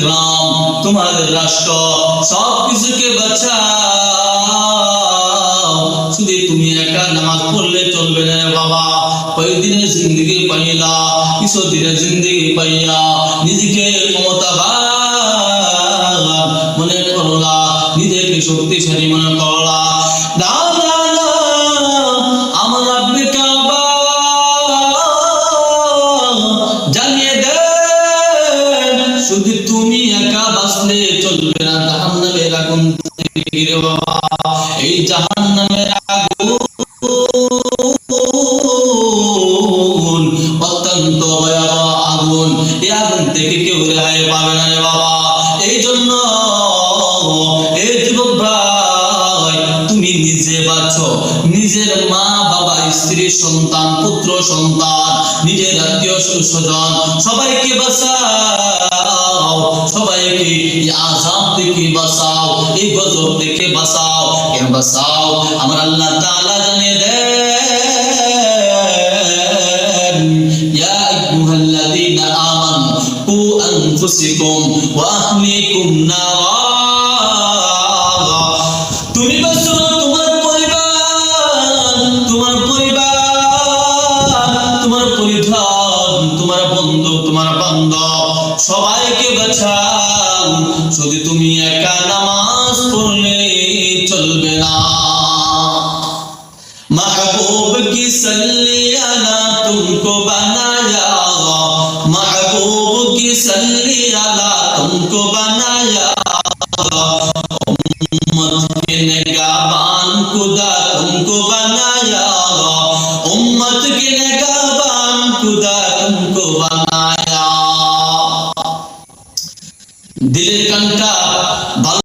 গ্রাম, তোমাদের রাষ্ট্র সবকিছুকে বাঁচাও। শুধু তুমি একা নামাজ পড়লে চলবে না বাবা। কয়েকদিনের জিন্দগি পাইলা, কিছু দিনের জিন্দগি পাইয়া নিজেকে ক্ষমতাবান মনে করলা, নিজেকে শক্তিশালী মনে করলা। না না না, আমার রব্বে কাবা জানিয়ে দেন, শুধু তুমি একা বাঁচলে চলবে না জাহান্নামের আগুন থেকে রে বাবা। এই জাহান্নামের আগুন অত্যন্ত ভয়াবহ আগুন, এই আগুন থেকে কেউ রেহাই পাবে না রে বাবা। এই জন্য এই যুবক ভাই, তুমি নিজে বাঁচো, নিজের মা বাবা স্ত্রী সন্তান পুত্র সন্তান নিজের আত্মীয় স্বজন সবাইকে বাঁচাও, সবাইকে এই আযাব থেকে বাঁচাও, এই গজব থেকে বাঁচাও। কেন বাঁচাও? আমার আল্লাহ তাআলা জানিয়ে দেন, ইয়া আইয়ুহাল্লাযীনা আমানু কু আনফুসাকুম ওয়া আহলিকুম নারা। তুমি বাঁচো, তোমার পরিবার, তোমার পরিধন, তোমার বন্ধু, তোমার বান্ধব সবাইকে বাঁচাও। শুধু তুমি একা নামাজ পড়লে চলবে না। महबूब की सल्ली अला तुमको बनाया, महबूब की सल्ली अला तुमको बनाया, उम्मत के निगाहबान खुदा तुमको बनाया, उम्मत के निगाहबान खुदा तुमको बनाया। दिल कंटा